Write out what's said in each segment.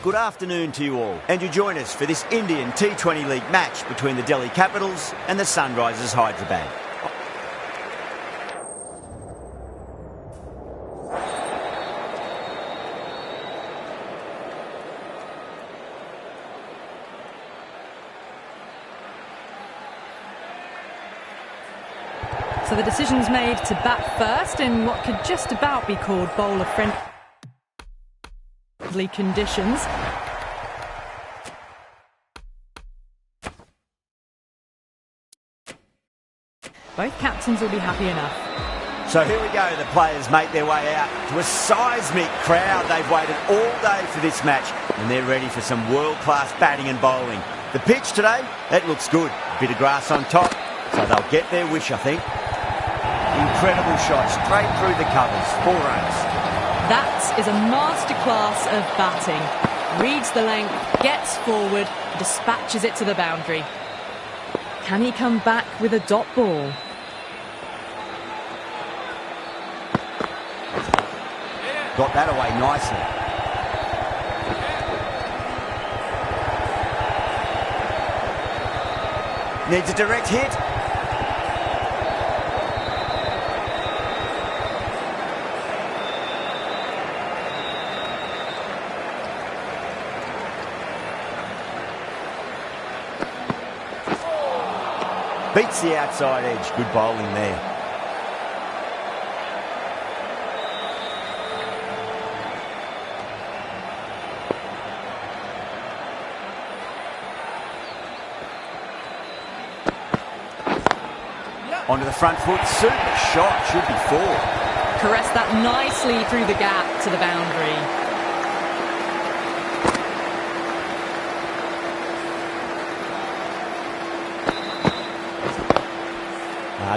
good afternoon to you all, and you join us for this Indian T20 League match between the Delhi Capitals and the Sunrisers Hyderabad. So the decision's made to bat first in what could just about be called bowler-friendly conditions. Both captains will be happy enough. So here we go, the players make their way out to a seismic crowd. They've waited all day for this match and they're ready for some world-class batting and bowling. The pitch today, that looks good. A bit of grass on top, so they'll get their wish, I think. Incredible shot, straight through the covers, 4 runs. That is a masterclass of batting. Reads the length, gets forward, dispatches it to the boundary. Can he come back with a dot ball? Got that away nicely. Needs a direct hit. Beats the outside edge. Good bowling there. Onto the front foot. Super shot. Should be 4. Caressed that nicely through the gap to the boundary.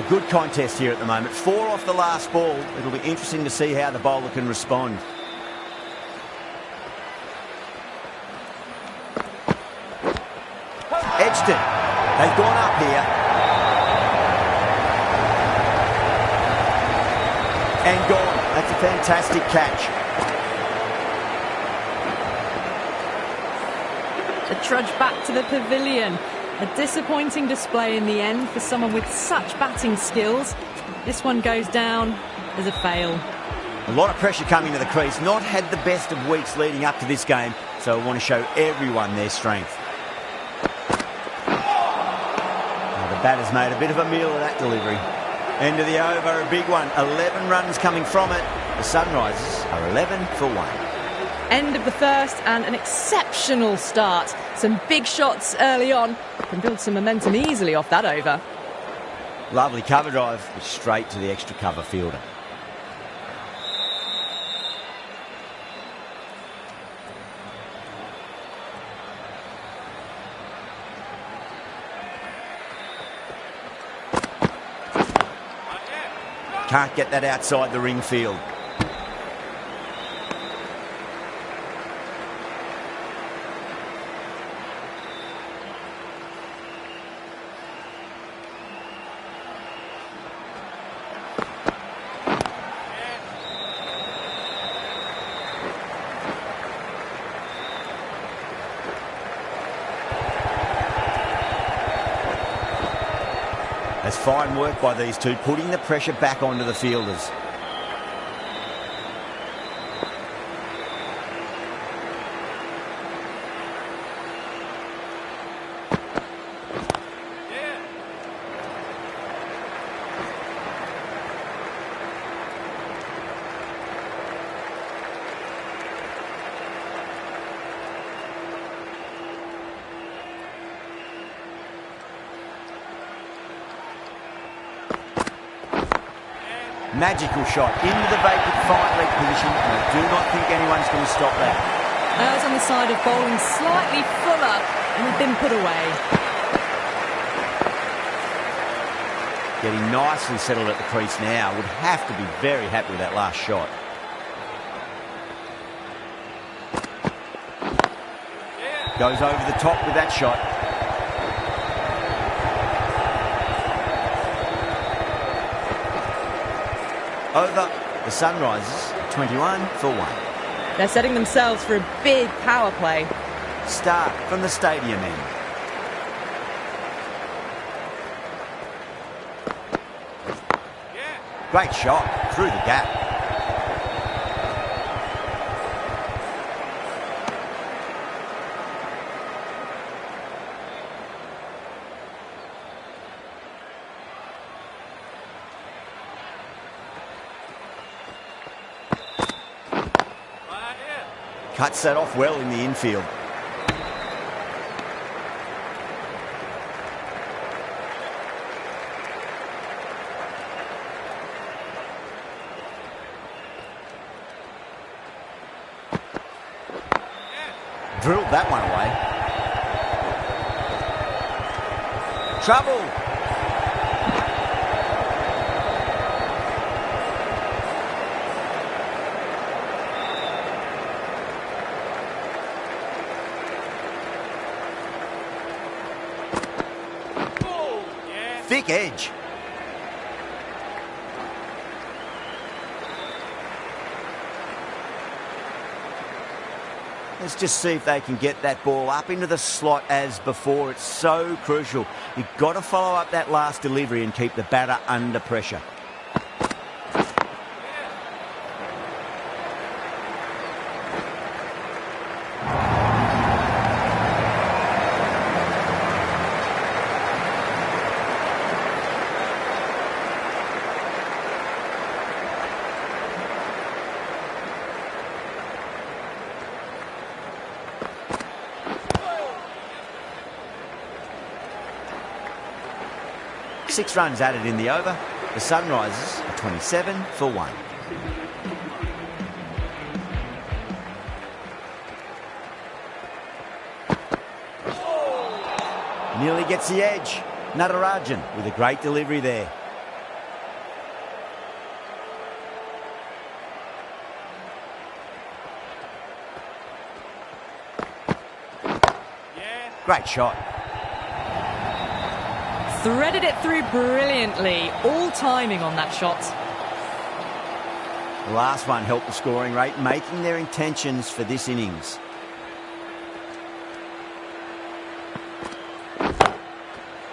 Good contest here at the moment. 4 off the last ball. It'll be interesting to see how the bowler can respond. Edged it. They've gone up here. And gone. That's a fantastic catch. The trudge back to the pavilion. A disappointing display in the end for someone with such batting skills. This one goes down as a fail. A lot of pressure coming to the crease. Not had the best of weeks leading up to this game, so I want to show everyone their strength. Now the batter's made a bit of a meal of that delivery. End of the over, a big one. 11 runs coming from it. The Sunrisers are 11 for 1. End of the first and an exceptional start. Some big shots early on. Can build some momentum easily off that over. Lovely cover drive, but straight to the extra cover fielder. Can't get that outside the ring field. That's fine work by these two, putting the pressure back onto the fielders. Magical shot into the vacant 5-leg position, and I do not think anyone's going to stop that. That was on the side of bowling slightly fuller and had been put away. Getting nicely settled at the crease now. Would have to be very happy with that last shot. Goes over the top with that shot. Over the Sunrisers, 21 for 1. They're setting themselves for a big power play. Start from the stadium end. Great shot through the gap. Cuts that off well in the infield. Drilled that one away. Trouble. Thick edge. Let's just see if they can get that ball up into the slot as before. It's so crucial. You've got to follow up that last delivery and keep the batter under pressure. Six runs added in the over. The Sunrisers are 27 for 1. Nearly gets the edge. Natarajan with a great delivery there. Great shot. Threaded it through brilliantly. All timing on that shot. The last one helped the scoring rate, making their intentions for this innings.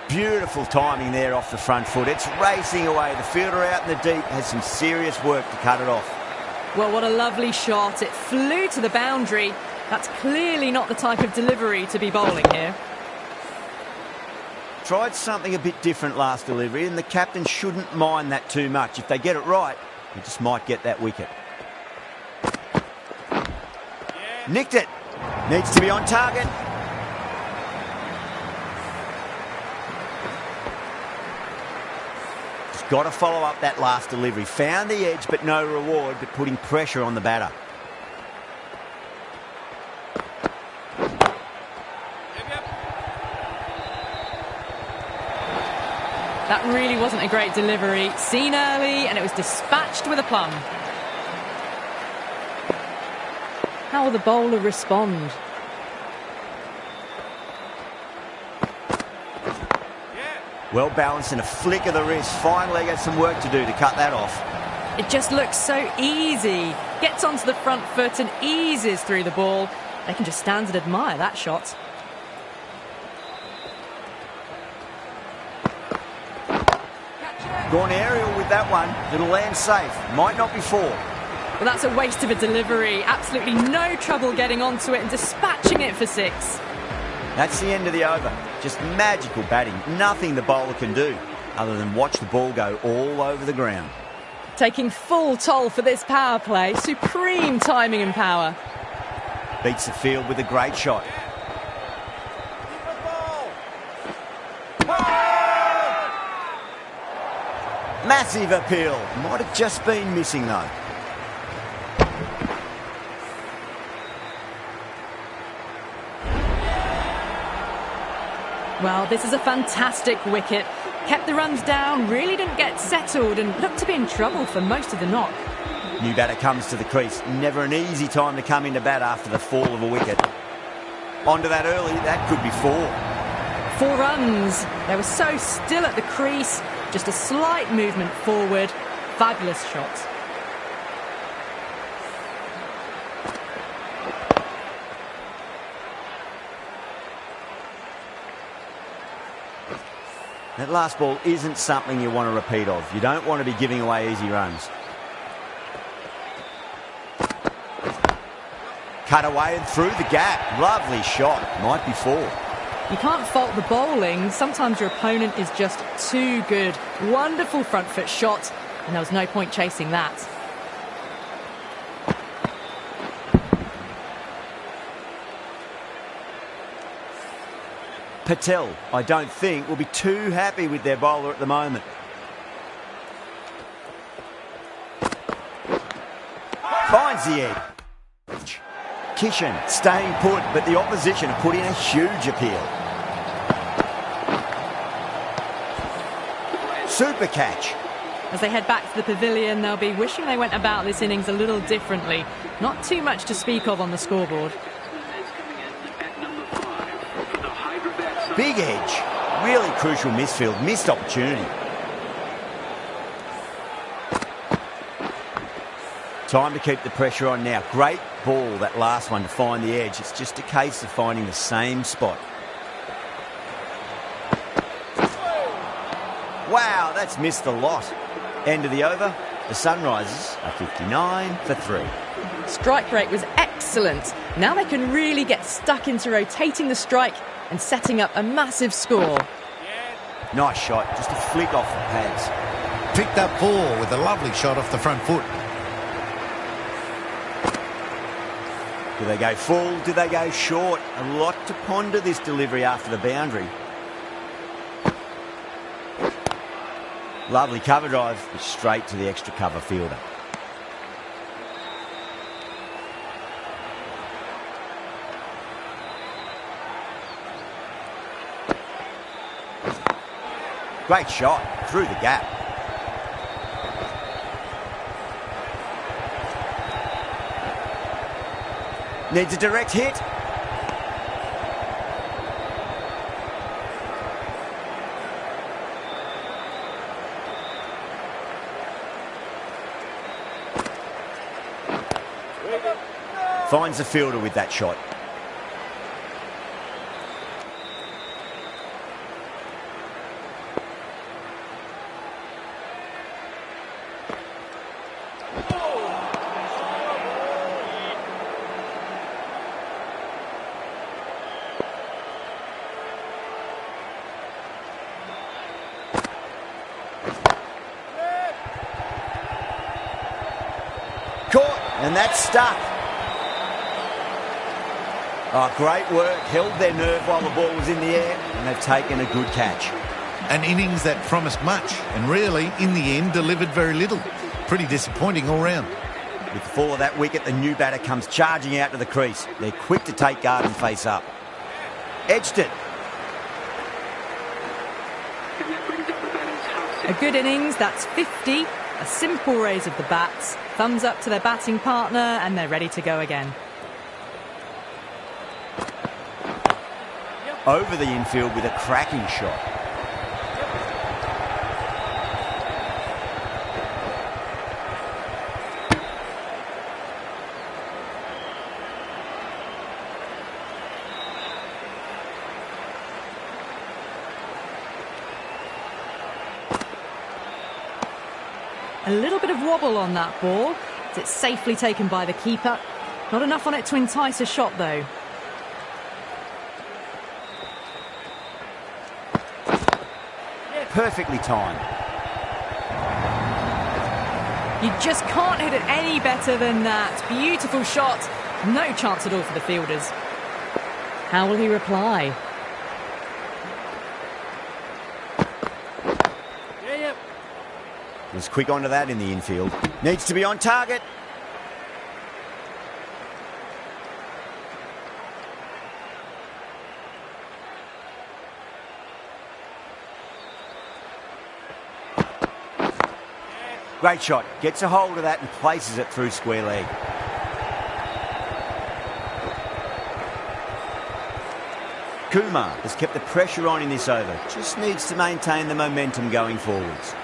Beautiful timing there off the front foot. It's racing away. The fielder out in the deep has some serious work to cut it off. Well, what a lovely shot. It flew to the boundary. That's clearly not the type of delivery to be bowling here. Tried something a bit different last delivery, and the captain shouldn't mind that too much. If they get it right, they just might get that wicket. Nicked it. Needs to be on target. Just got to follow up that last delivery. Found the edge, but no reward, but putting pressure on the batter. That really wasn't a great delivery. Seen early, and it was dispatched with a plum. How will the bowler respond? Well balanced and a flick of the wrist. Finally got some work to do to cut that off. It just looks so easy. Gets onto the front foot and eases through the ball. They can just stand and admire that shot. Gone aerial with that one. It'll land safe. Might not be 4. Well, that's a waste of a delivery. Absolutely no trouble getting onto it and dispatching it for 6. That's the end of the over. Just magical batting. Nothing the bowler can do other than watch the ball go all over the ground. Taking full toll for this power play. Supreme timing and power. Beats the field with a great shot. Massive appeal. Might have just been missing though. Well, this is a fantastic wicket. Kept the runs down, really didn't get settled and looked to be in trouble for most of the knock. New batter comes to the crease. Never an easy time to come into bat after the fall of a wicket. Onto that early, that could be 4. 4 runs. They were so still at the crease. Just a slight movement forward. Fabulous shot. That last ball isn't something you want to repeat of. You don't want to be giving away easy runs. Cut away and through the gap. Lovely shot. Might be 4. You can't fault the bowling. Sometimes your opponent is just too good. Wonderful front foot shot, and there was no point chasing that. Patel, I don't think, will be too happy with their bowler at the moment. Finds the edge. Kishan staying put, but the opposition have put in a huge appeal. Super catch. As they head back to the pavilion, they'll be wishing they went about this innings a little differently. Not too much to speak of on the scoreboard. Big edge. Really crucial misfield. Missed opportunity. Time to keep the pressure on now. Great ball, that last one, to find the edge. It's just a case of finding the same spot. Wow, that's missed a lot. End of the over. The Sunrisers are 59 for 3. Strike rate was excellent. Now they can really get stuck into rotating the strike and setting up a massive score. Nice shot, just a flick off the pads. Picked up 4 with a lovely shot off the front foot. Do they go full? Do they go short? A lot to ponder this delivery after the boundary. Lovely cover drive, but straight to the extra cover fielder. Great shot through the gap. Needs a direct hit. Finds the fielder with that shot. Caught, and that's stuck. Oh, great work. Held their nerve while the ball was in the air, and they've taken a good catch. An innings that promised much, and really, in the end, delivered very little. Pretty disappointing all round. With the fall of that wicket, the new batter comes charging out to the crease. They're quick to take guard and face up. Edged it. A good innings, that's 50. A simple raise of the bats. Thumbs up to their batting partner, and they're ready to go again. Over the infield with a cracking shot. A little bit of wobble on that ball. It's safely taken by the keeper. Not enough on it to entice a shot, though. Perfectly timed. You just can't hit it any better than that. Beautiful shot. No chance at all for the fielders. How will he reply? Was quick onto that in the infield. Needs to be on target. Great shot. Gets a hold of that and places it through square leg. Kumar has kept the pressure on in this over. Just needs to maintain the momentum going forwards.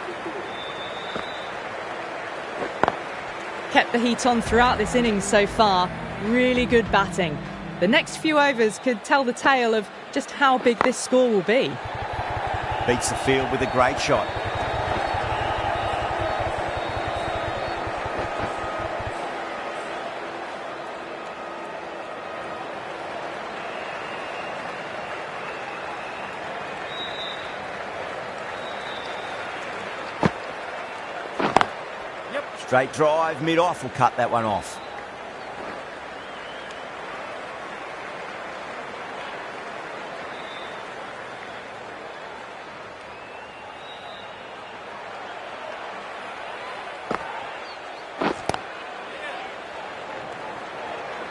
Kept the heat on throughout this innings so far. Really good batting. The next few overs could tell the tale of just how big this score will be. Beats the field with a great shot. Straight drive, mid-off will cut that one off.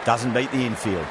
Doesn't beat the infield.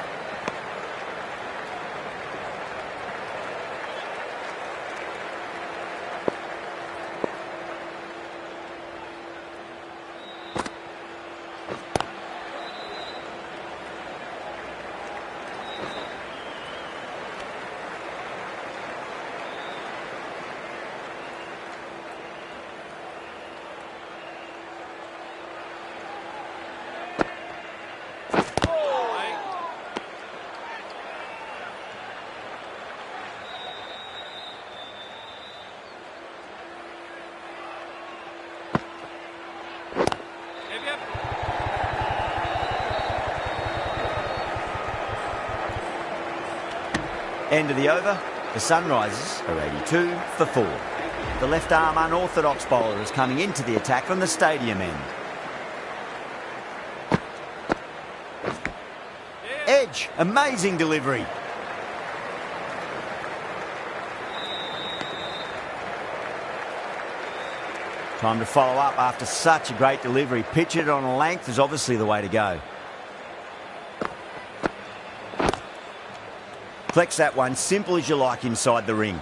End of the over. The Sunrisers are 82 for 4. The left-arm unorthodox bowler is coming into the attack from the stadium end. Edge, amazing delivery. Time to follow up after such a great delivery. Pitch it on a length is obviously the way to go. Collects that one, simple as you like, inside the ring.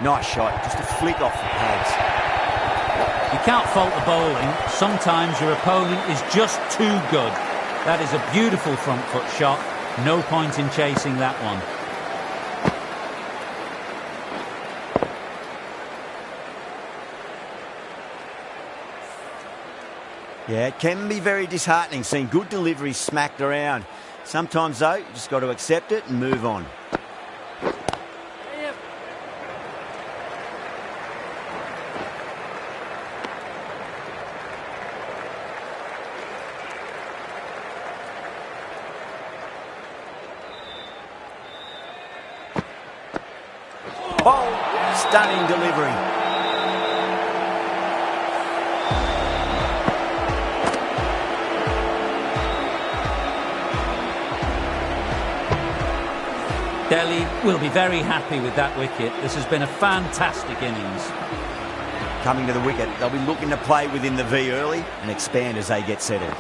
Nice shot, just a flick off the pads. You can't fault the bowling. Sometimes your opponent is just too good. That is a beautiful front foot shot. No point in chasing that one. Yeah, it can be very disheartening seeing good deliveries smacked around. Sometimes, though, you just got to accept it and move on. Oh, stunning delivery. Delhi will be very happy with that wicket. This has been a fantastic innings. Coming to the wicket, they'll be looking to play within the V early and expand as they get settled.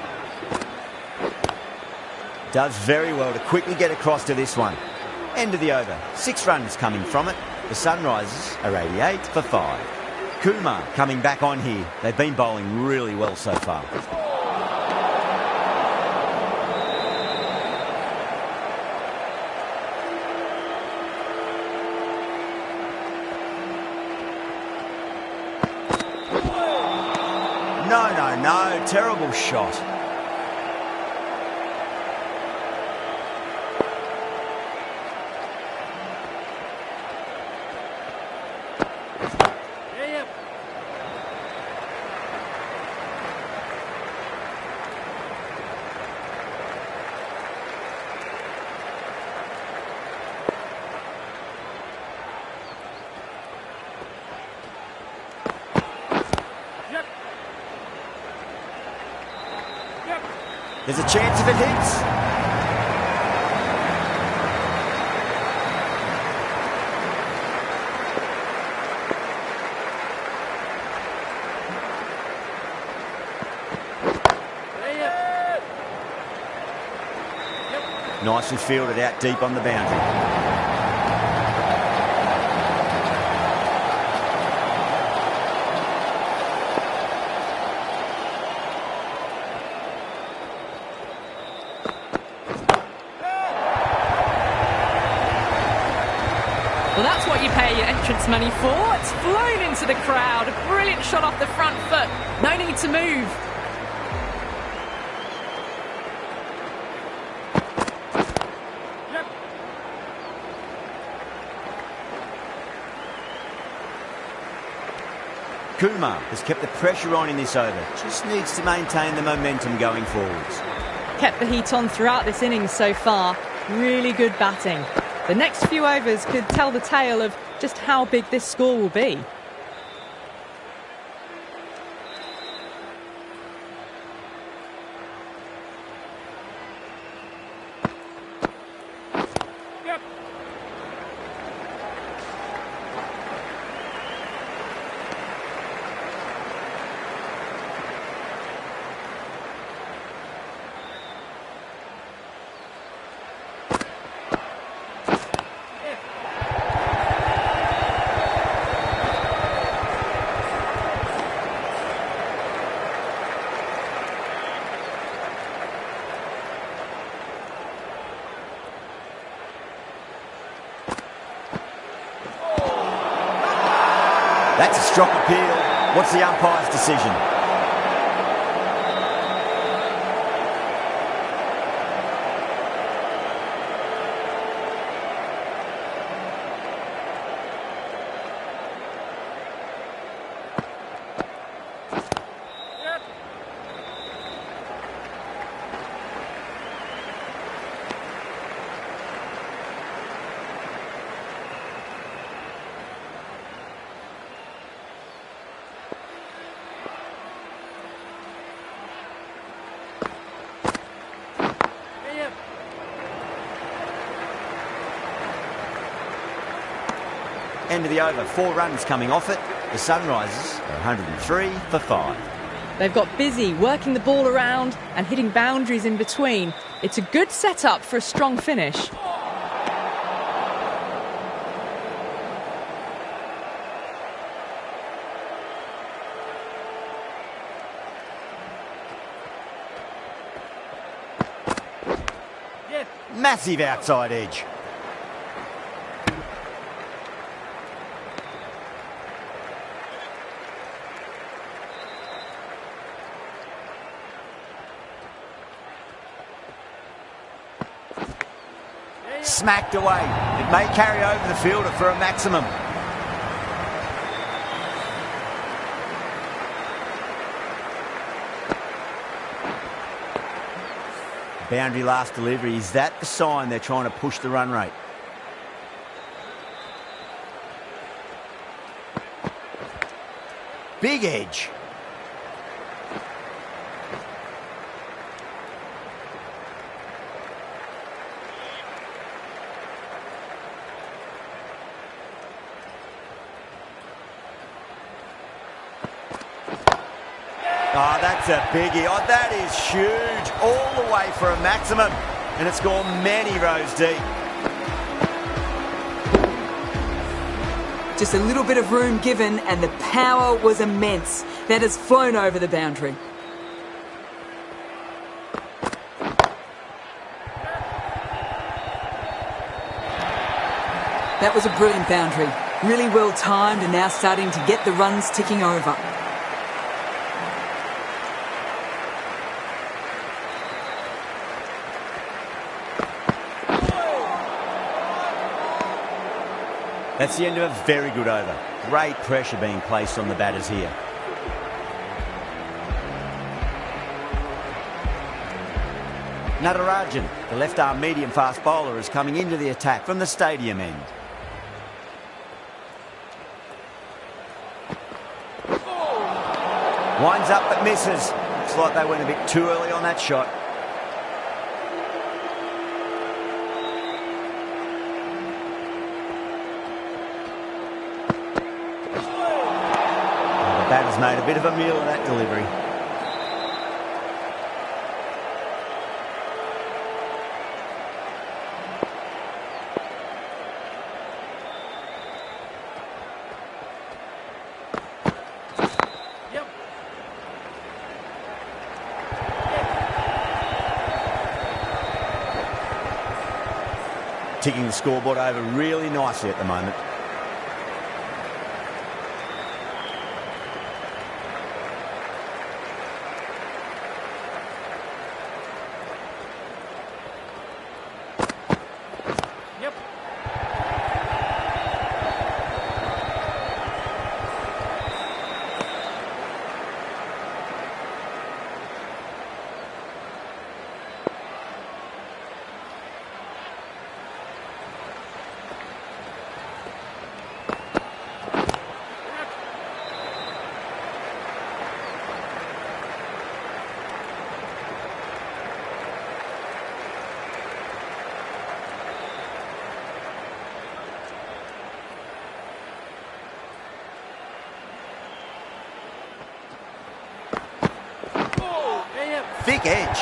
Does very well to quickly get across to this one. End of the over. 6 runs coming from it. The Sunrisers are 88 for 5. Kumar coming back on here. They've been bowling really well so far. No, terrible shot. There's a chance if it hits. Nicely fielded out deep on the boundary. Well, that's what you pay your entrance money for. It's flown into the crowd. A brilliant shot off the front foot. No need to move. Kumar has kept the pressure on in this over. Just needs to maintain the momentum going forwards. Kept the heat on throughout this innings so far. Really good batting. The next few overs could tell the tale of just how big this score will be. That's a strong appeal. What's the umpire's decision? End of the over, 4 runs coming off it. The Sunrisers are 103 for 5. They've got busy working the ball around and hitting boundaries in between. It's a good setup for a strong finish. Massive outside edge. Smacked away. It may carry over the fielder for a maximum. Boundary last delivery. Is that the sign they're trying to push the run rate? Big edge. Oh, that's a biggie. Oh, that is huge. All the way for a maximum. And it's gone many rows deep. Just a little bit of room given and the power was immense. That has flown over the boundary. That was a brilliant boundary. Really well timed and now starting to get the runs ticking over. That's the end of a very good over. Great pressure being placed on the batters here. Natarajan, the left-arm medium-fast bowler, is coming into the attack from the stadium end. Winds up but misses. Looks like they went a bit too early on that shot. The batter's made a bit of a meal of that delivery. ticking the scoreboard over really nicely at the moment. Thick edge.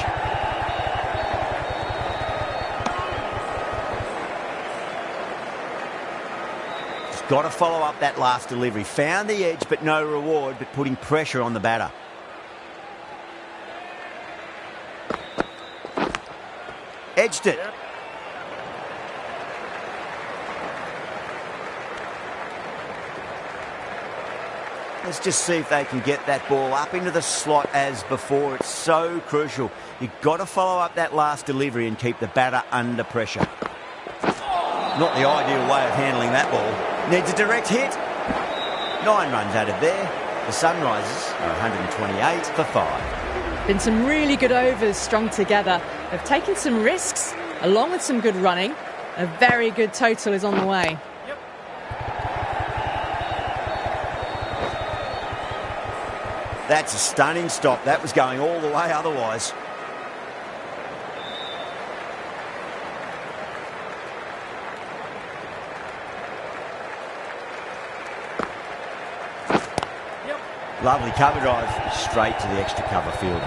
Just got to follow up that last delivery. Found the edge, but no reward, but putting pressure on the batter. Edged it. Let's just see if they can get that ball up into the slot as before. It's so crucial. You've got to follow up that last delivery and keep the batter under pressure. Not the ideal way of handling that ball. Needs a direct hit. 9 runs added there. The Sunrisers are 128 for 5. Been some really good overs strung together. They've taken some risks, along with some good running. A very good total is on the way. That's a stunning stop. That was going all the way otherwise. Lovely cover drive straight to the extra cover field.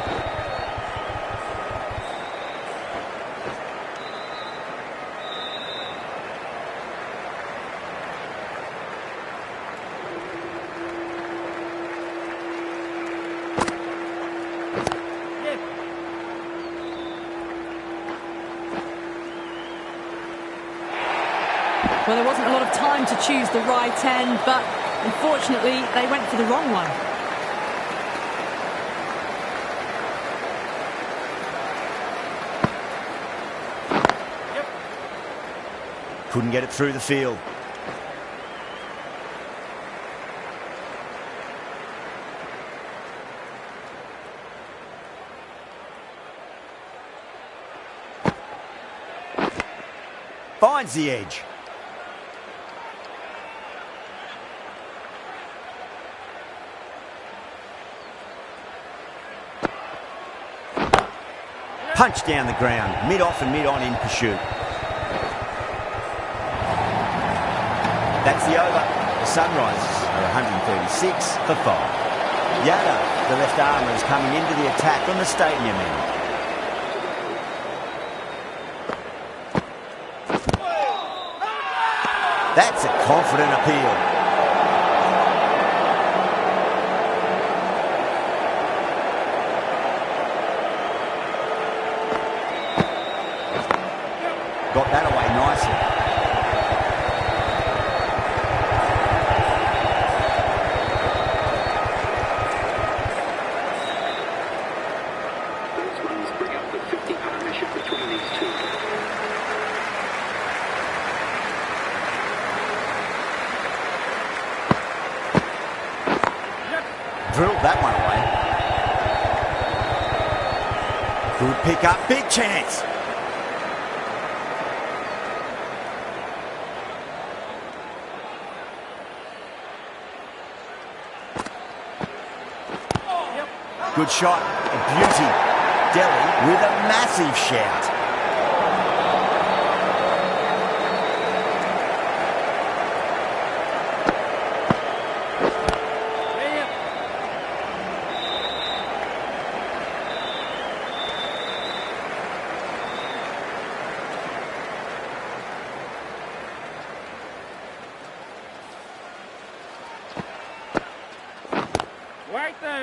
Well, there wasn't a lot of time to choose the right end, but unfortunately they went for the wrong one. Couldn't get it through the field. Finds the edge. Punch down the ground, mid-off and mid-on in pursuit. That's the over. The Sunrisers are 136 for 5. Yada, the left armour, is coming into the attack on the stadium end. That's a confident appeal. Got that away nicely. Those runs bring up the 50 partnership between these two. Drilled that one away. Good pick up, big chance. Good shot, a beauty. Delhi with a massive shout.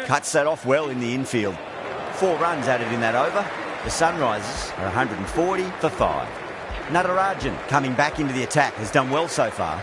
Cuts that off well in the infield. 4 runs added in that over. The Sunrisers are 140 for 5. Natarajan, coming back into the attack, has done well so far.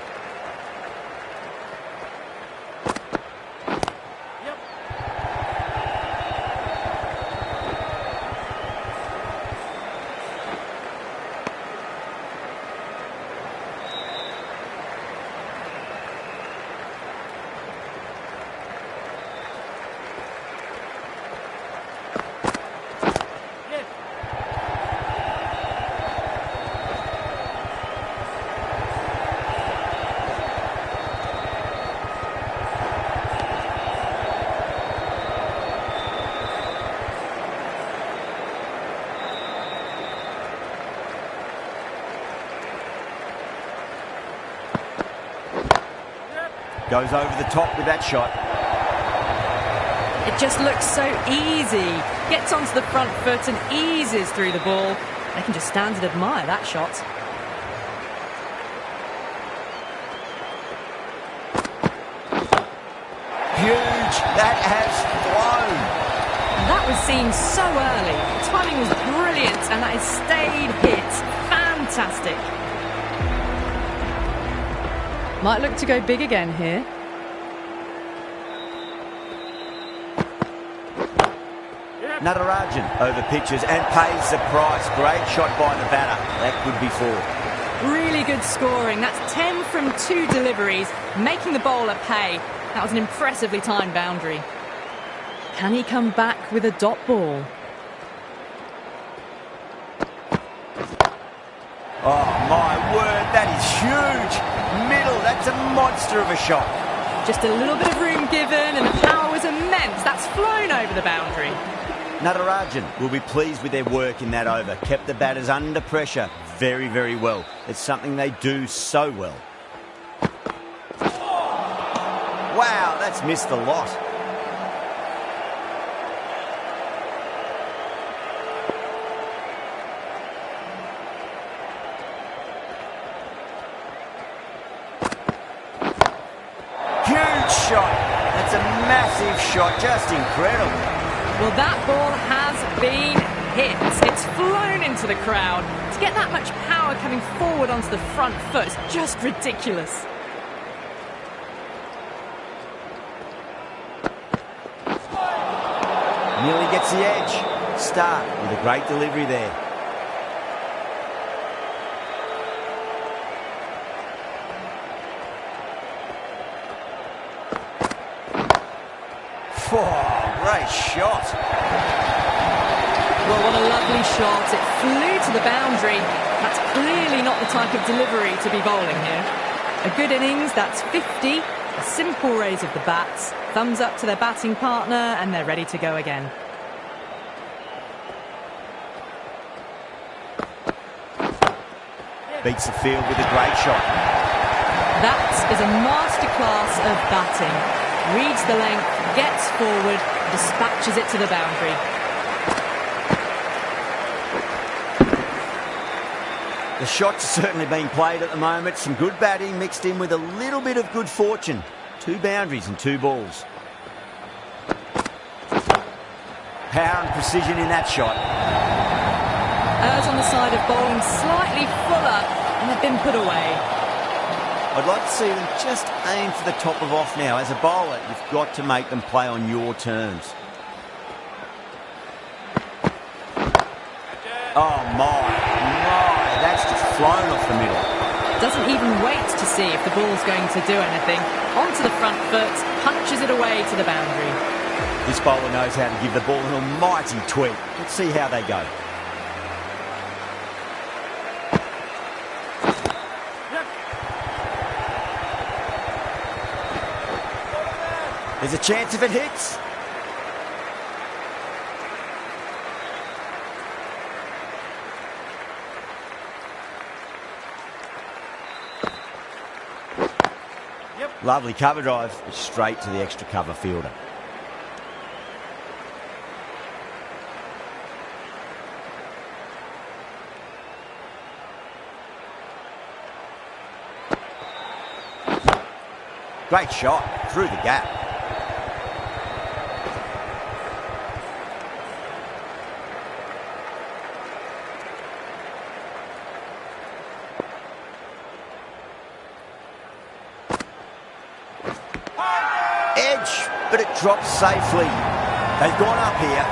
Goes over the top with that shot. It just looks so easy. Gets onto the front foot and eases through the ball. They can just stand and admire that shot. Huge. That has flown. And that was seen so early. The timing was brilliant and that has stayed hit. Fantastic. Might look to go big again here. Natarajan over pitches and pays the price. Great shot by the batter. That could be 4. Really good scoring. That's 10 from 2 deliveries, making the bowler pay. That was an impressively timed boundary. Can he come back with a dot ball? Oh, my word, that is huge. Middle, that's a monster of a shot. Just a little bit of room given and the power was immense. That's flown over the boundary. Natarajan will be pleased with their work in that over. Kept the batters under pressure very, very well. It's something they do so well. Wow, that's missed a lot. Huge shot. That's a massive shot. Just incredible. Well, that ball has been hit. It's flown into the crowd. To get that much power coming forward onto the front foot is just ridiculous. Nearly gets the edge. Start with a great delivery there. Oh, great shot. Well, what a lovely shot. It flew to the boundary. That's clearly not the type of delivery to be bowling here. A good innings, that's 50. A simple raise of the bats. Thumbs up to their batting partner and they're ready to go again. Beats the field with a great shot. That is a masterclass of batting. Reads the length, gets forward, dispatches it to the boundary. The shots are certainly being played at the moment. Some good batting mixed in with a little bit of good fortune. 2 boundaries and 2 balls. Power and precision in that shot. Errs on the side of bowling slightly fuller and have been put away. I'd like to see them just aim for the top of off now. As a bowler, you've got to make them play on your terms. Oh my, that's just flown off the middle. Doesn't even wait to see if the ball's going to do anything. Onto the front foot, punches it away to the boundary. This bowler knows how to give the ball an almighty tweak. Let's see how they go. There's a chance if it hits. Lovely cover drive, straight to the extra cover fielder. Great shot through the gap. edge, but it drops safely. They've gone up here.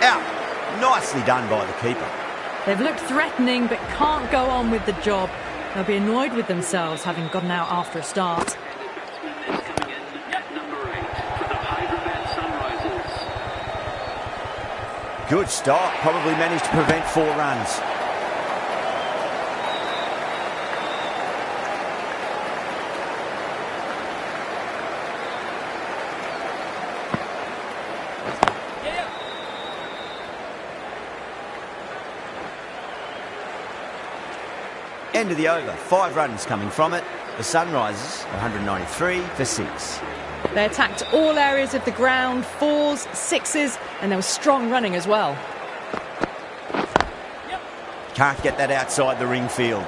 Out. Nicely done by the keeper. They've looked threatening but can't go on with the job. They'll be annoyed with themselves having gotten out after a start. Batsman is coming in at number 8 for the Hyderabad Sunrisers. Good start. Probably managed to prevent 4 runs. End of the over. 5 runs coming from it. The Sunrisers, 193 for 6. They attacked all areas of the ground, 4s, 6s, and there was strong running as well. Can't get that outside the ring field.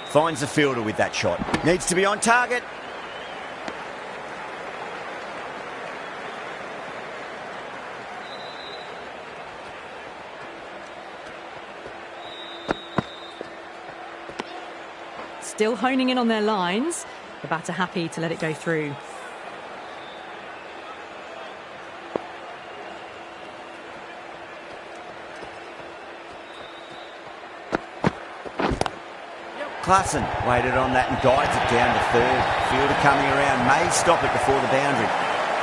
Finds the fielder with that shot. Needs to be on target. Still honing in on their lines. The batter happy to let it go through. Klassen waited on that and guides it down to third. Fielder coming around, may stop it before the boundary.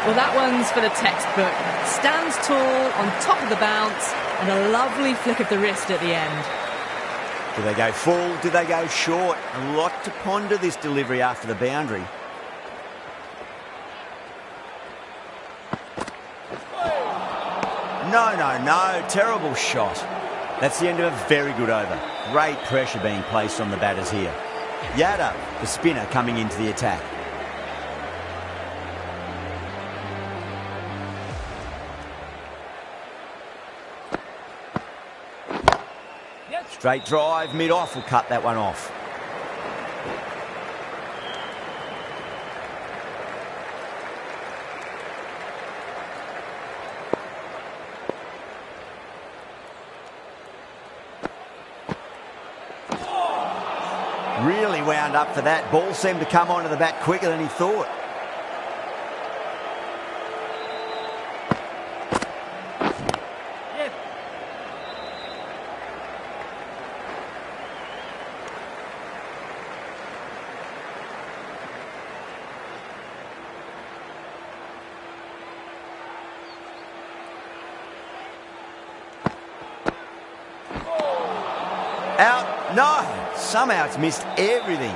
Well, that one's for the textbook. Stands tall, on top of the bounce, and a lovely flick of the wrist at the end. Do they go full? Do they go short? A lot to ponder this delivery after the boundary. No. Terrible shot. That's the end of a very good over. Great pressure being placed on the batters here. Yadav, the spinner, coming into the attack. Straight drive, mid-off, will cut that one off. Really wound up for that. Ball seemed to come onto the bat quicker than he thought. Out. No. Somehow it's missed everything.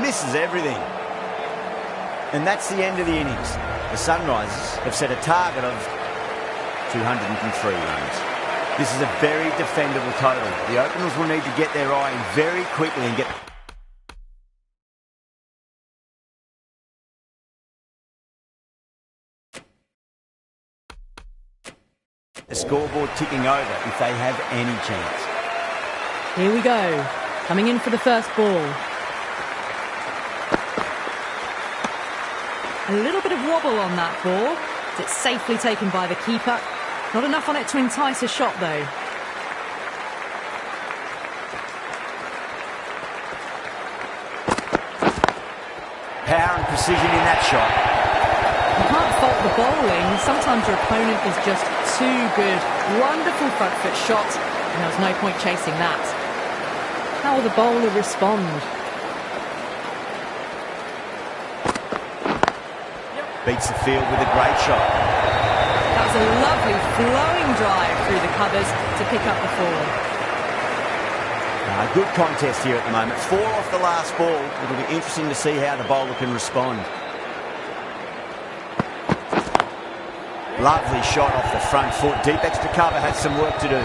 Misses everything. And that's the end of the innings. The Sunrisers have set a target of 203 runs. This is a very defendable total. The openers will need to get their eye in very quickly and get the scoreboard ticking over if they have any chance. Here we go. Coming in for the first ball. A little bit of wobble on that ball. It's safely taken by the keeper. Not enough on it to entice a shot, though. Power and precision in that shot. You can't fault the bowling. Sometimes your opponent is just too good. Wonderful front foot shot, and there was no point chasing that. How will the bowler respond? Beats the field with a great shot. That is a lovely flowing drive through the covers to pick up the forward. Good contest here at the moment. 4 off the last ball. It'll be interesting to see how the bowler can respond. Lovely shot off the front foot. Deep extra cover has some work to do.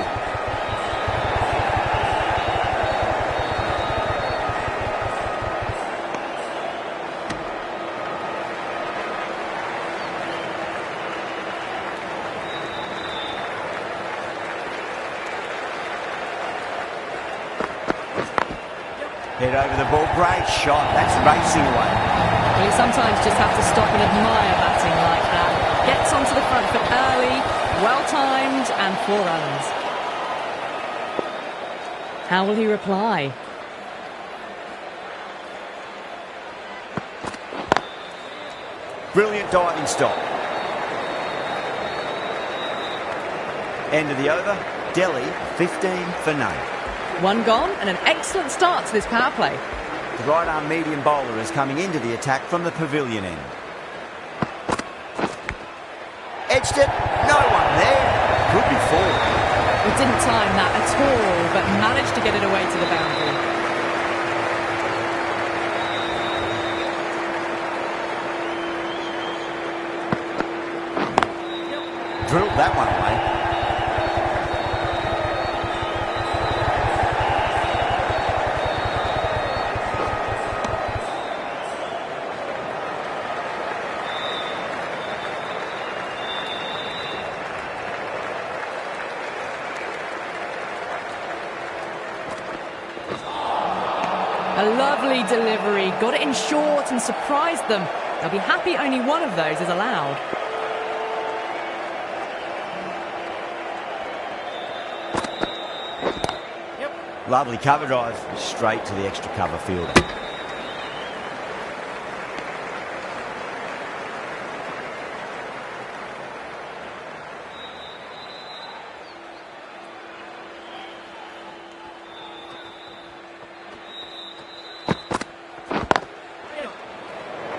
Head over the ball. Great shot. That's racing away. Well, you sometimes just have to stop and admire batting like that. Gets onto the front foot early, well-timed, and 4 runs. How will he reply? Brilliant diving stop. End of the over. Delhi 15 for none. 1 gone and an excellent start to this power play. The right-arm medium bowler is coming into the attack from the pavilion end. Edged it. No one there. Could be 4. We didn't time that at all, but managed to get it away to the boundary. Drilled that one away. A lovely delivery, got it in short and surprised them. They'll be happy only one of those is allowed. Lovely cover drive, straight to the extra cover fielder.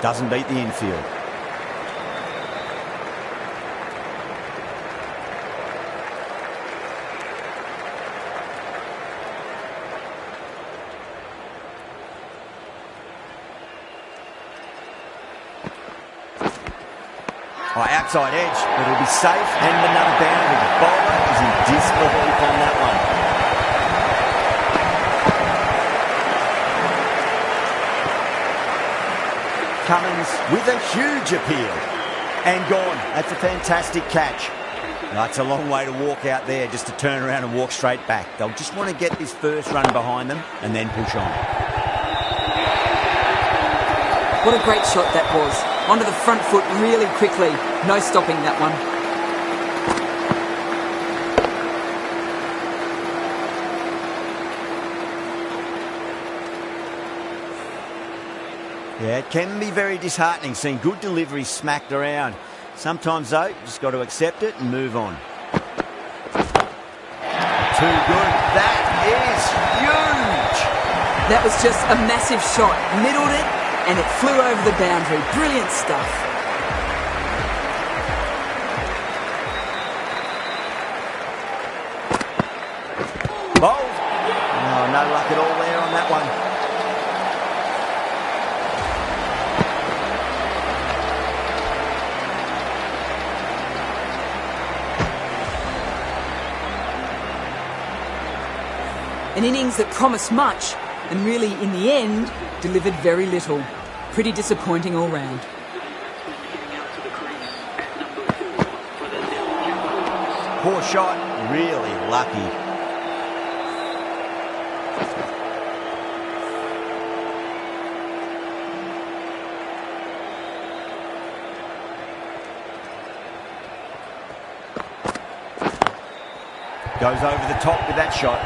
Doesn't beat the infield. Outside edge, but it'll be safe and another boundary. The bowler is in disbelief on that one. Cummins with a huge appeal. And gone. That's a fantastic catch. That's a long way to walk out there just to turn around and walk straight back. They'll just want to get this first run behind them and then push on. What a great shot that was. Onto the front foot really quickly. No stopping that one. Yeah, it can be very disheartening seeing good delivery smacked around. Sometimes, though, you just got to accept it and move on. Too good. That is huge. That was just a massive shot. Middled it, and it flew over the boundary. Brilliant stuff. Bowled. Oh, no luck at all there on that one. An innings that promised much, and really, in the end, delivered very little. Pretty disappointing all round. Poor shot, really lucky. Goes over the top with that shot.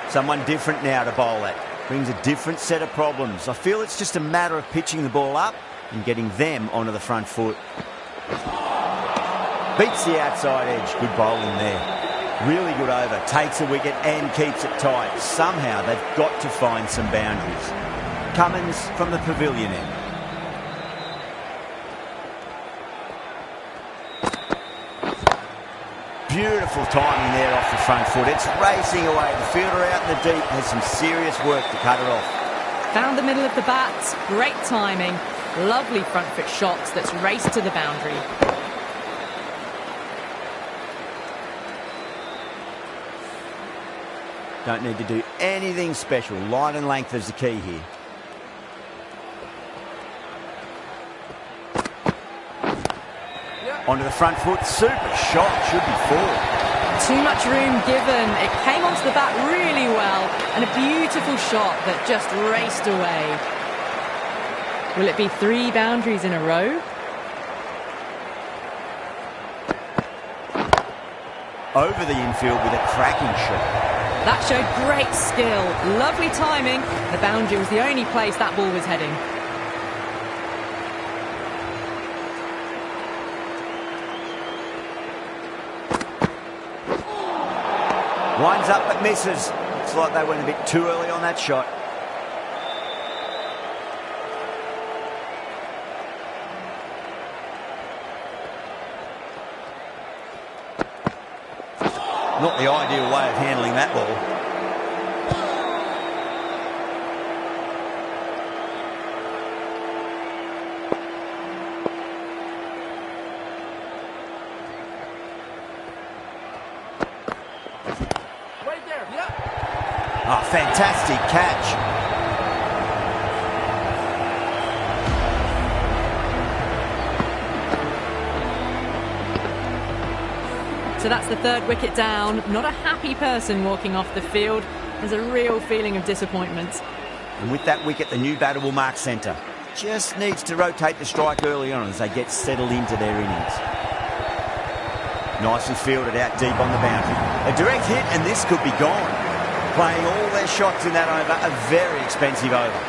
Someone different now to bowl at. Brings a different set of problems. I feel it's just a matter of pitching the ball up and getting them onto the front foot. Beats the outside edge. Good bowling there. Really good over. Takes a wicket and keeps it tight. Somehow they've got to find some boundaries. Cummins from the pavilion end. Beautiful timing there off the front foot. It's racing away. The fielder out in the deep has some serious work to cut it off. Found the middle of the bats. Great timing. Lovely front foot shots that's raced to the boundary. Don't need to do anything special. Line and length is the key here. Onto the front foot. Super shot. Should be four. Too much room given. It came onto the bat really well. And a beautiful shot that just raced away. Will it be 3 boundaries in a row? Over the infield with a cracking shot. That showed great skill. Lovely timing. The boundary was the only place that ball was heading. Winds up but misses. Looks like they went a bit too early on that shot. Not the ideal way of handling that ball. Right there. Yep. Oh, fantastic catch. So that's the 3rd wicket down. Not a happy person walking off the field. There's a real feeling of disappointment. And with that wicket, the new batter will mark centre. Just needs to rotate the strike early on as they get settled into their innings. Nicely fielded out deep on the boundary. A direct hit and this could be gone. Playing all their shots in that over, a very expensive over.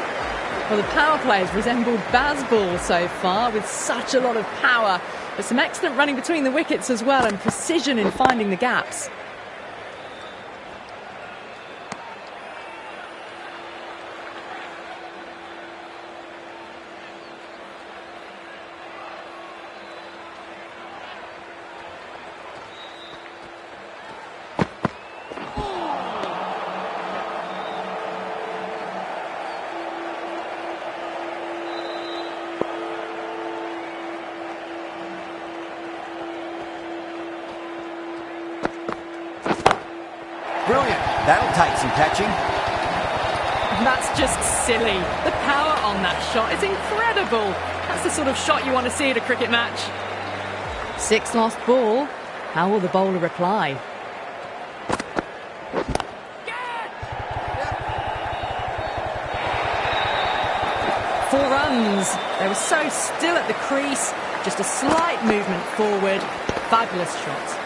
Well, the power play has resembled Bazball so far with such a lot of power. But some excellent running between the wickets as well and precision in finding the gaps. Brilliant. That'll take some catching. That's just silly. The power on that shot is incredible. That's the sort of shot you want to see at a cricket match. 6 lost ball. How will the bowler reply? 4 runs. They were so still at the crease. Just a slight movement forward. Fabulous shot.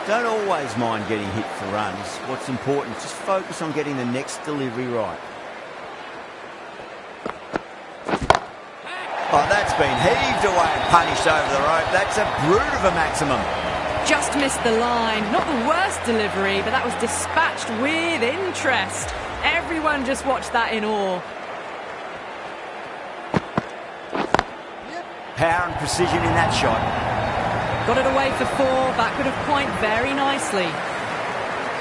Don't always mind getting hit for runs. What's important is just focus on getting the next delivery right. Oh, that's been heaved away and punished over the rope. That's a brute of a maximum. Just missed the line. Not the worst delivery, but that was dispatched with interest. Everyone just watched that in awe. Power and precision in that shot. Got it away for 4, back with a point very nicely.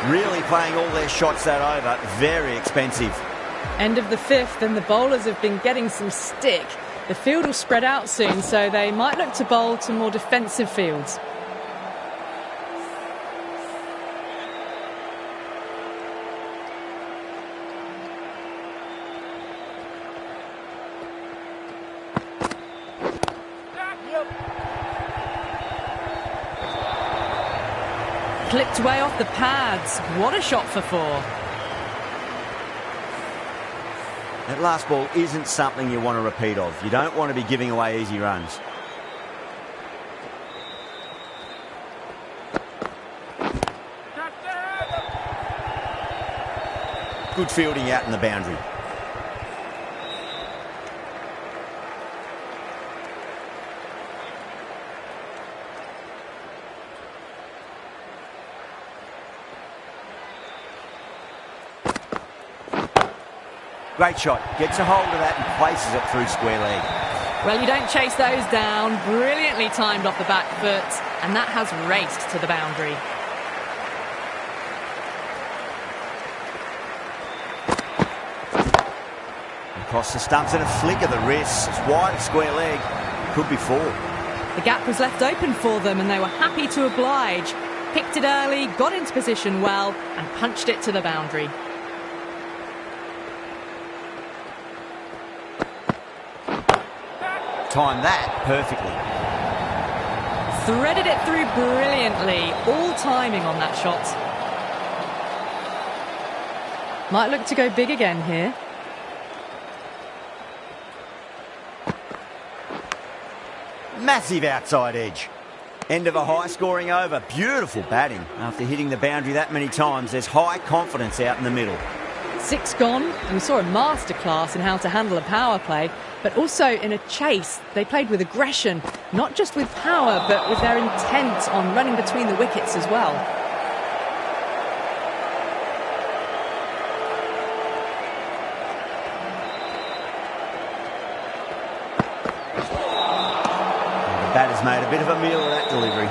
Really playing all their shots that over. Very expensive. End of the 5th and the bowlers have been getting some stick. The field will spread out soon, so they might look to bowl to more defensive fields. Clipped way off the pads. What a shot for 4. That last ball isn't something you want to repeat of. You don't want to be giving away easy runs. Good fielding out in the boundary. Great shot. Gets a hold of that and places it through square leg. Well, you don't chase those down. Brilliantly timed off the back foot, and that has raced to the boundary. Across the stumps and a flick of the wrist. It's wide of square leg. Could be 4. The gap was left open for them, and they were happy to oblige. Picked it early, got into position well, and punched it to the boundary. Timed that perfectly. Threaded it through brilliantly. All timing on that shot. Might look to go big again here. Massive outside edge. End of a high-scoring over. Beautiful batting. After hitting the boundary that many times, there's high confidence out in the middle. 6 gone, and we saw a masterclass in how to handle a power play, but also in a chase. They played with aggression, not just with power, but with their intent on running between the wickets as well. The batter's made a bit of a meal of that delivery.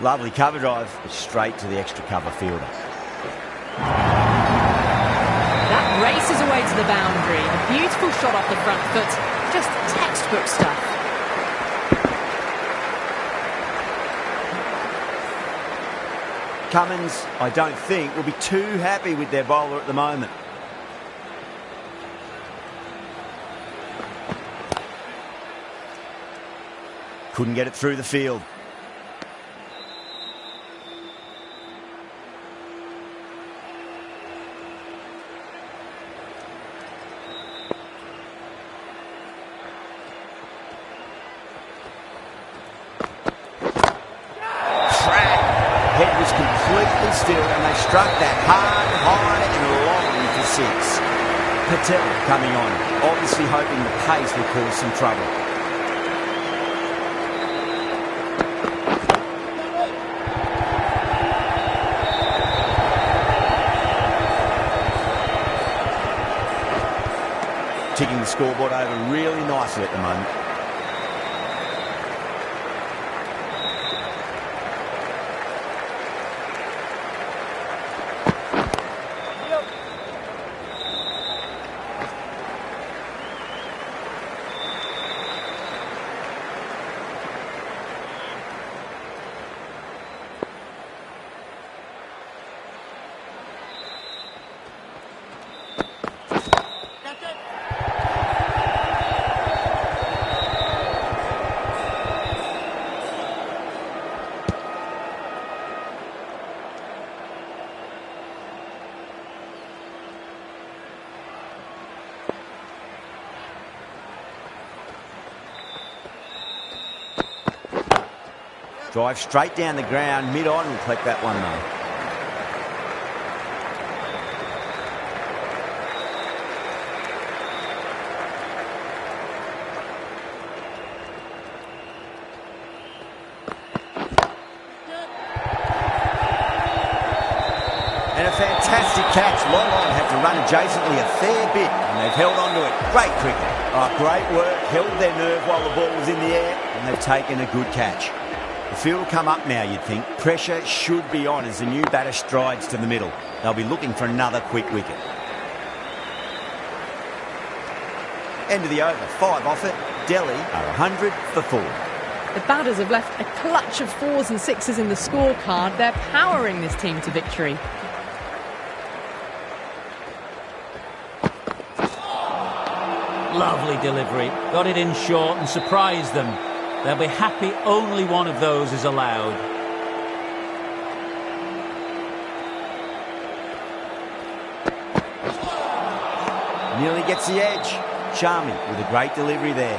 Lovely cover drive, straight to the extra cover fielder. That races away to the boundary. A beautiful shot off the front foot. Just textbook stuff. Cummins, I don't think, will be too happy with their bowler at the moment. Couldn't get it through the field. Head was completely still and they struck that hard, high and long for 6. Patel coming on, obviously hoping the pace will cause some trouble. Ticking the scoreboard over really nicely at the moment. Drive straight down the ground, mid-on, will collect that one though. And a fantastic catch. Long on had to run adjacently a fair bit, and they've held on to it. Great cricket. Oh, great work. Held their nerve while the ball was in the air, and they've taken a good catch. The field will come up now, you'd think. Pressure should be on as the new batter strides to the middle. They'll be looking for another quick wicket. End of the over. 5 off it. Delhi are 100 for 4. The batters have left a clutch of 4s and 6s in the scorecard. They're powering this team to victory. Lovely delivery. Got it in short and surprised them. They'll be happy only one of those is allowed. Nearly gets the edge. Charming with a great delivery there.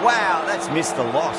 Wow, that's missed a lot.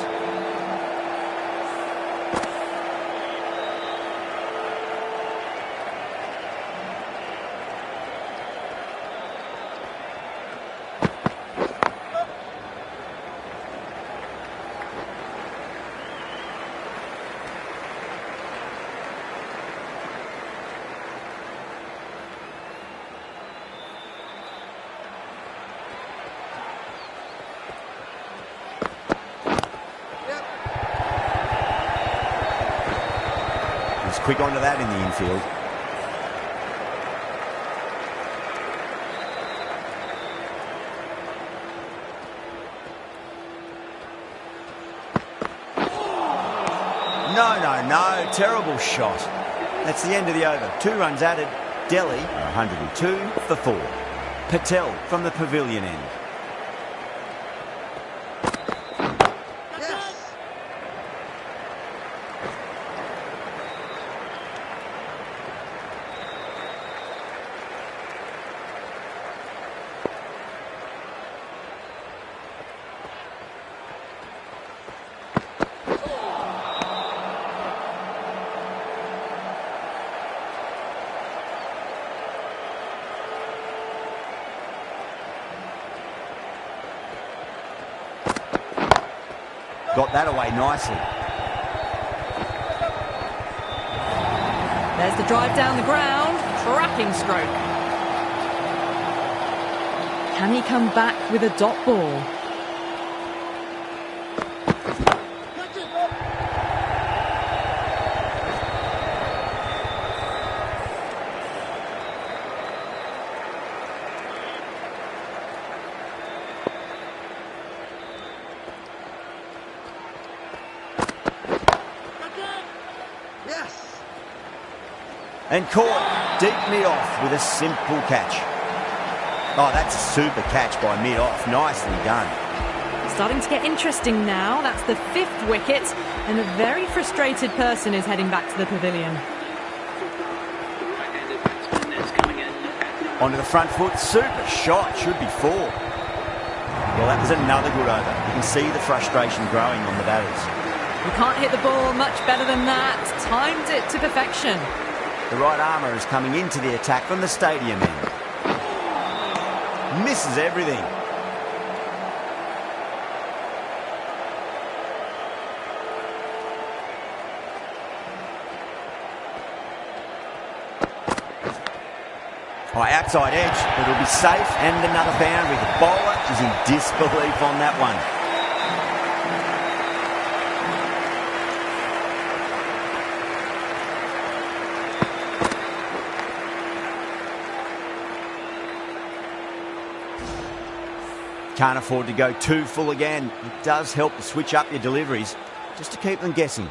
Quick onto that in the infield. No. Terrible shot. That's the end of the over. 2 runs added. Delhi, 102 for 4. Patel from the pavilion end. Got that away nicely. There's the drive down the ground. Cracking stroke. Can he come back with a dot ball? And caught deep mid-off with a simple catch. Oh, that's a super catch by mid-off. Nicely done. Starting to get interesting now. That's the 5th wicket, and a very frustrated person is heading back to the pavilion. Right-handed batsman is coming in at Onto the front foot. Super shot. Should be 4. Well, that was another good over. You can see the frustration growing on the batters. You can't hit the ball much better than that. Timed it to perfection. The right armour is coming into the attack from the stadium end. Misses everything. Oh, outside edge, but it'll be safe and another boundary. The bowler is in disbelief on that one. Can't afford to go too full again. It does help to switch up your deliveries, just to keep them guessing.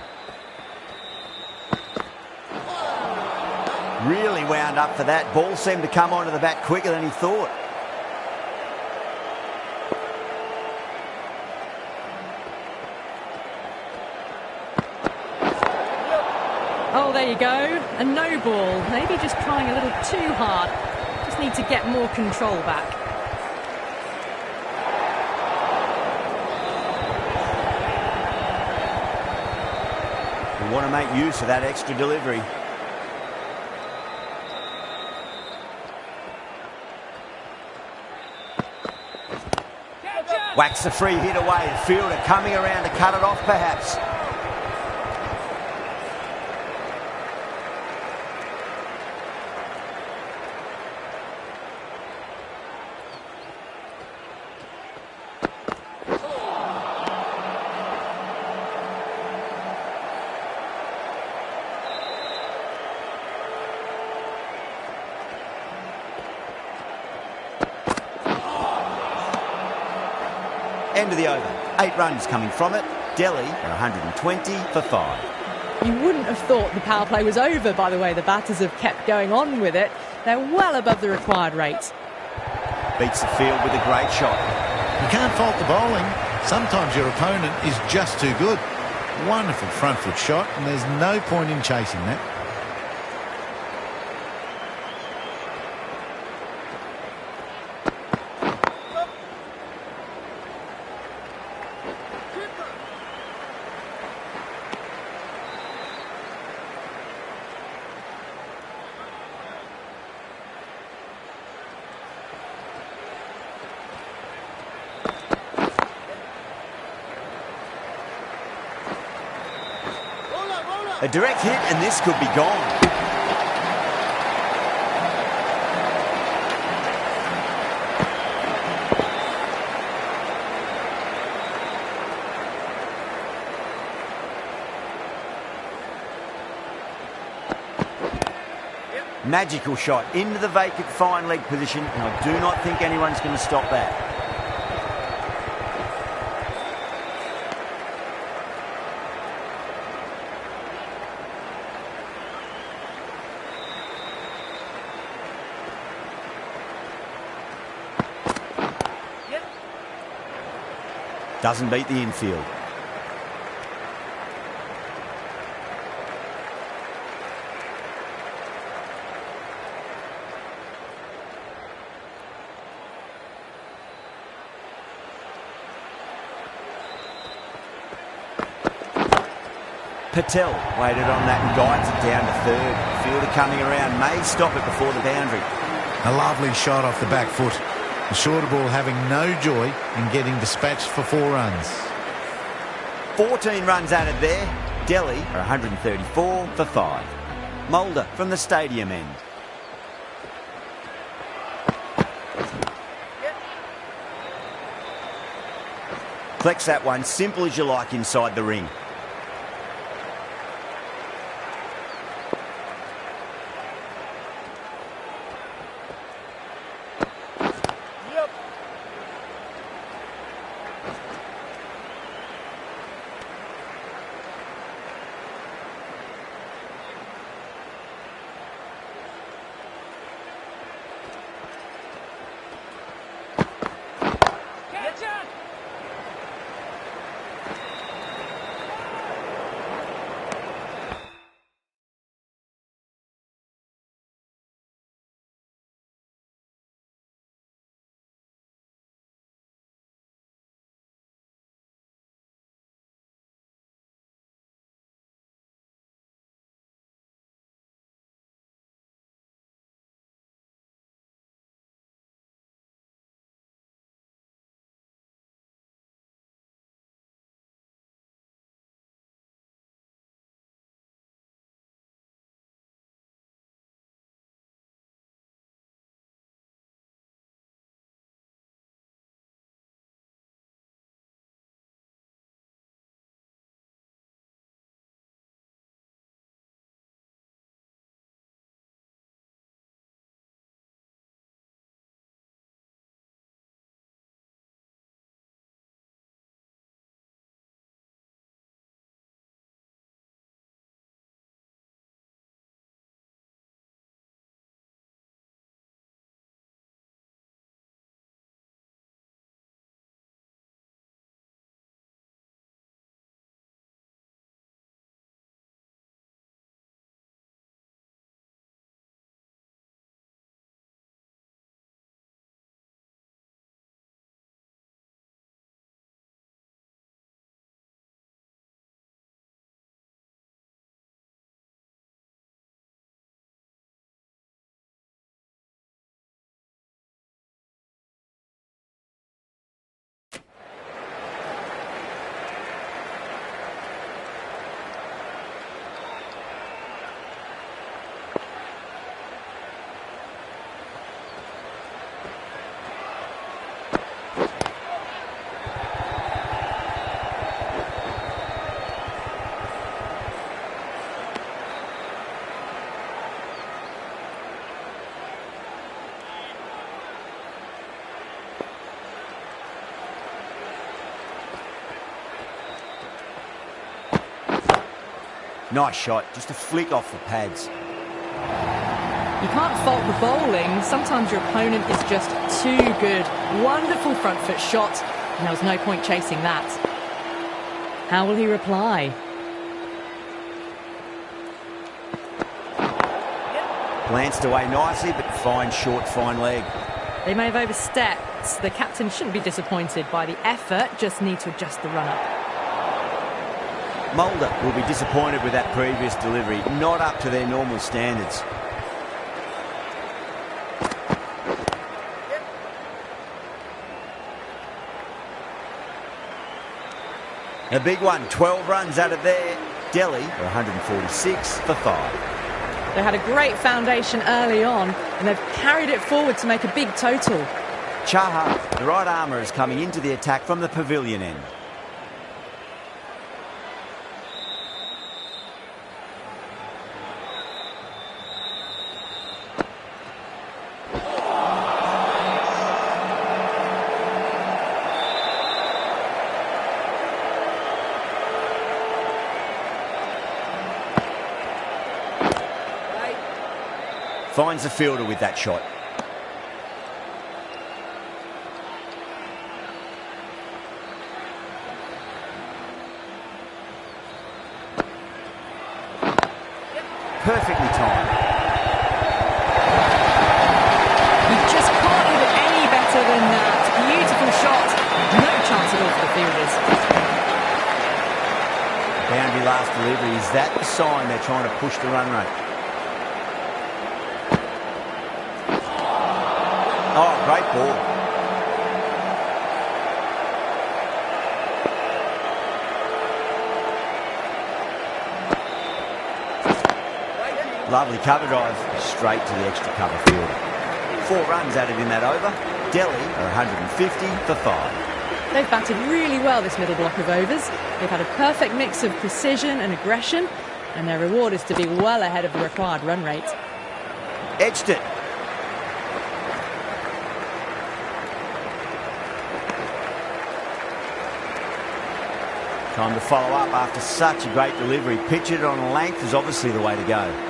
Really wound up for that. Ball seemed to come onto the bat quicker than he thought. Oh, there you go. A no ball. Maybe just trying a little too hard. Just need to get more control back. We want to make use of that extra delivery. Whacks the free hit away. The fielder coming around to cut it off perhaps. End of the over. 8 runs coming from it. Delhi are 120 for 5. You wouldn't have thought the power play was over by the way the batters have kept going on with it. They're well above the required rate. Beats the field with a great shot. You can't fault the bowling. Sometimes your opponent is just too good. Wonderful front foot shot, and there's no point in chasing that. A direct hit and this could be gone. Magical shot into the vacant fine leg position, and I do not think anyone's going to stop that. Doesn't beat the infield. Patel waited on that and guides it down to third. Fielder coming around, may stop it before the boundary. A lovely shot off the back foot. The shorter ball having no joy in getting dispatched for 4 runs. 14 runs added there. Delhi are 134 for 5. Mulder from the stadium end. Collects that one, simple as you like inside the ring. Nice shot, just a flick off the pads. You can't fault the bowling. Sometimes your opponent is just too good. Wonderful front foot shot. And there was no point chasing that. How will he reply? Glanced away nicely, but fine short, fine leg. They may have overstepped. The captain shouldn't be disappointed by the effort, just need to adjust the run-up. Mulder will be disappointed with that previous delivery, not up to their normal standards. A big one, 12 runs out of there. Delhi are 146 for 5. They had a great foundation early on, and they've carried it forward to make a big total. Chahar, the right armour, is coming into the attack from the pavilion end. Finds the fielder with that shot. Perfectly timed. You just can't leave it any better than that. Beautiful shot. No chance at all for the fielders. Boundary last delivery. Is that the sign they're trying to push the run rate? Oh, great ball. Lovely cover drive, straight to the extra cover field. 4 runs added in that over. Delhi are 150 for 5. They've batted really well this middle block of overs. They've had a perfect mix of precision and aggression, and their reward is to be well ahead of the required run rate. Edged it. Time to follow up after such a great delivery. Pitch it on length is obviously the way to go.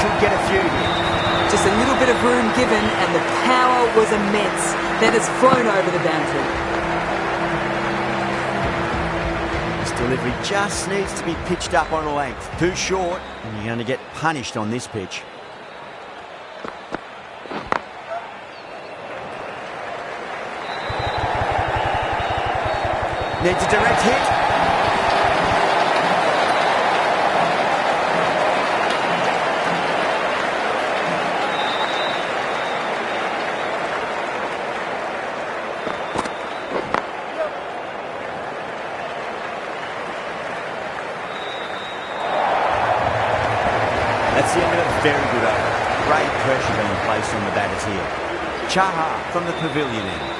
Should get a few here. Just a little bit of room given and the power was immense. That has flown over the boundary. This delivery just needs to be pitched up on a length. Too short and you're going to get punished on this pitch. Needs a direct hit. That's the end of a very good over. Great pressure being placed on the batters here. Chahar from the pavilion end.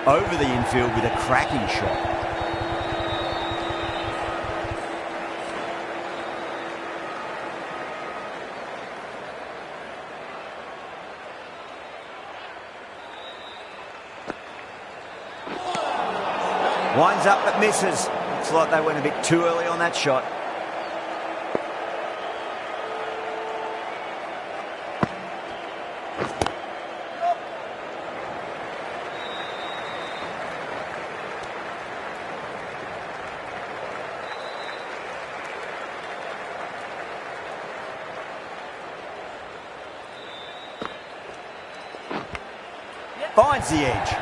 Over the infield with a cracking shot. Winds up but misses. Looks like they went a bit too early on that shot. Finds the edge.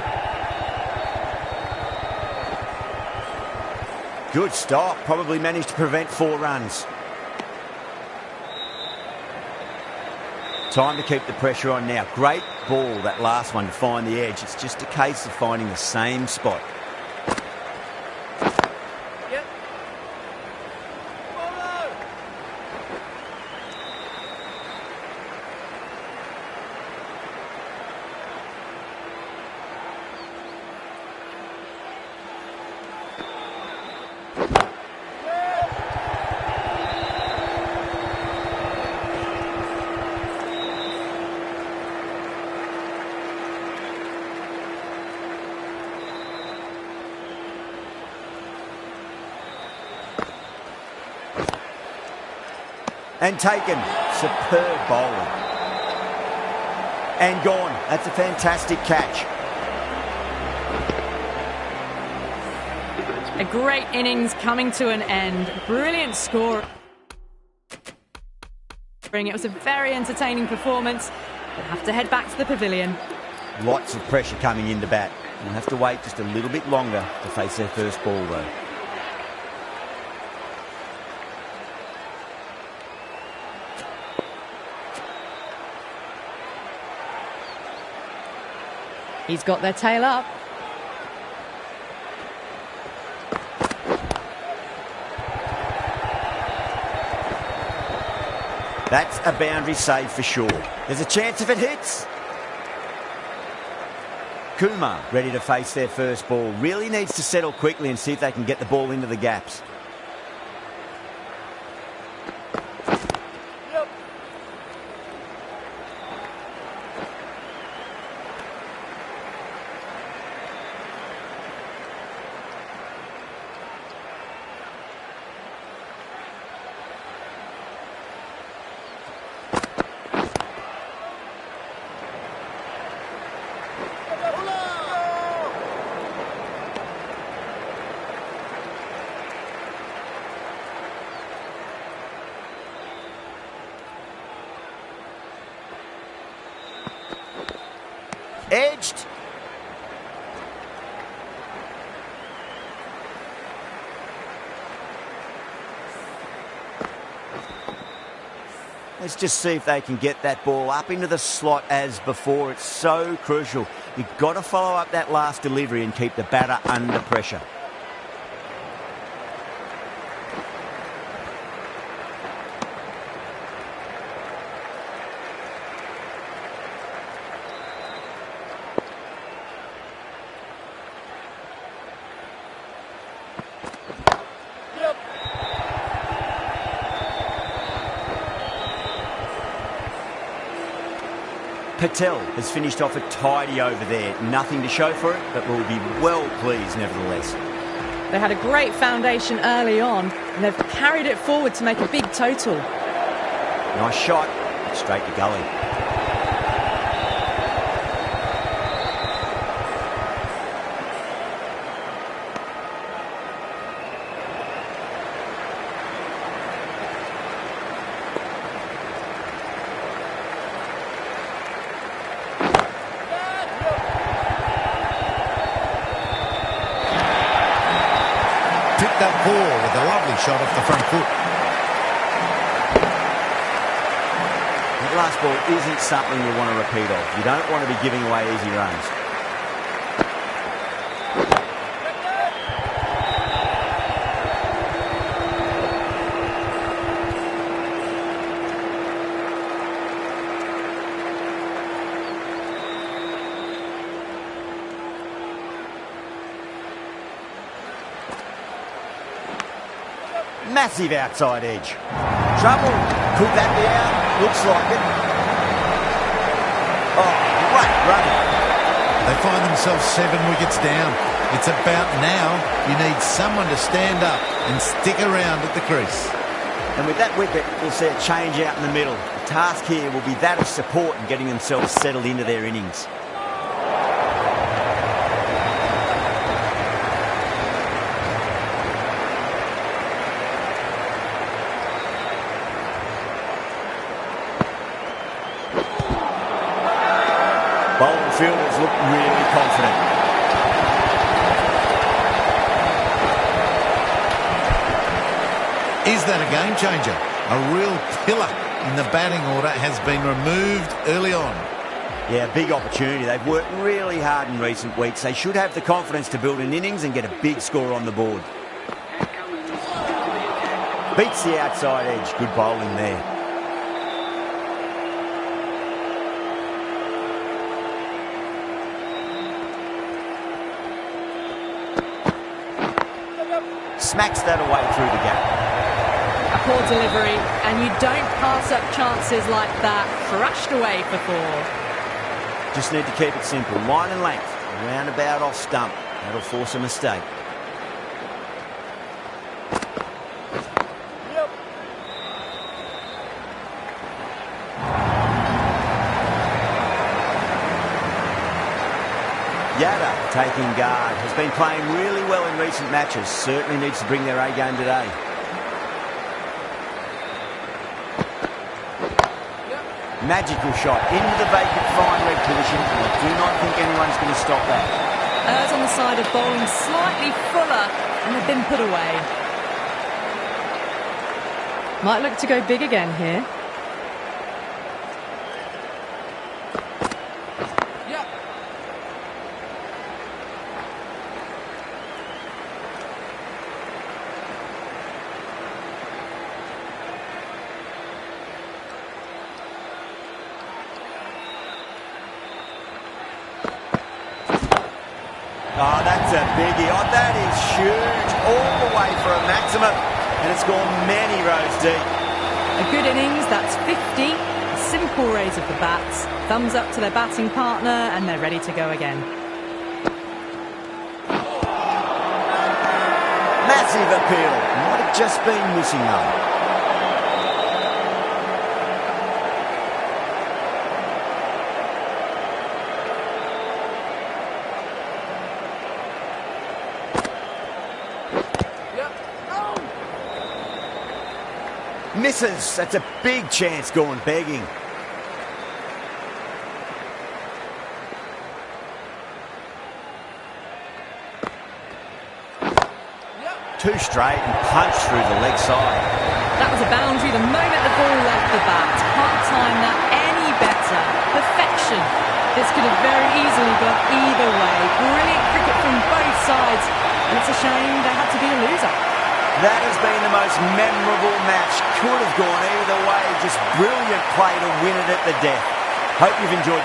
Good stop. Probably managed to prevent 4 runs. Time to keep the pressure on now. Great ball, that last one, to find the edge. It's just a case of finding the same spot. And taken. Superb bowling. And gone. That's a fantastic catch. A great innings coming to an end. Brilliant score. It was a very entertaining performance. We'll have to head back to the pavilion. Lots of pressure coming into bat. We'll have to wait just a little bit longer to face their first ball, though. He's got their tail up. That's a boundary save for sure. There's a chance if it hits. Kumar ready to face their first ball. Really needs to settle quickly and see if they can get the ball into the gaps. Edged. Let's just see if they can get that ball up into the slot as before. It's so crucial. You've got to follow up that last delivery and keep the batter under pressure. Patel has finished off a tidy over there. Nothing to show for it, but will be well pleased nevertheless. They had a great foundation early on, and they've carried it forward to make a big total. Nice shot, straight to gully. Picked up ball with a lovely shot off the front foot. That last ball isn't something you want to repeat of. You don't want to be giving away easy runs. Massive outside edge. Trouble. Could that be out? Looks like it. Oh, great running. They find themselves 7 wickets down. It's about now. You need someone to stand up and stick around at the crease. And with that wicket, we'll see a change out in the middle. The task here will be that of support and getting themselves settled into their innings. Bowling fielders look really confident. Is that a game changer? A real pillar in the batting order has been removed early on. Yeah, big opportunity. They've worked really hard in recent weeks. They should have the confidence to build an innings and get a big score on the board. Beats the outside edge. Good bowling there. Smacks that away through the gap. A poor delivery, and you don't pass up chances like that. Thrashed away for 4. Just need to keep it simple. Line and length. Roundabout off stump. That'll force a mistake. Yada, taking guard, has been playing really well in recent matches. Certainly needs to bring their A game today. Magical shot into the vacant fine leg position, and I do not think anyone's going to stop that. Errs on the side of bowling slightly fuller, and they've been put away. Might look to go big again here. Oh, that's a biggie. Oh, that is huge. All the way for a maximum. And it's gone many rows deep. A good innings, that's 50. A simple raise of the bats. Thumbs up to their batting partner, and they're ready to go again. Massive appeal. Might have just been missing though. Misses. That's a big chance gone begging. Two straight and punched through the leg side. That was a boundary the moment the ball left the bat. Can't time that any better. Perfection. This could have very easily gone either way. Brilliant cricket from both sides. And it's a shame there had to be a loser. That has been the most memorable match. Could have gone either way. Just brilliant play to win it at the death. Hope you've enjoyed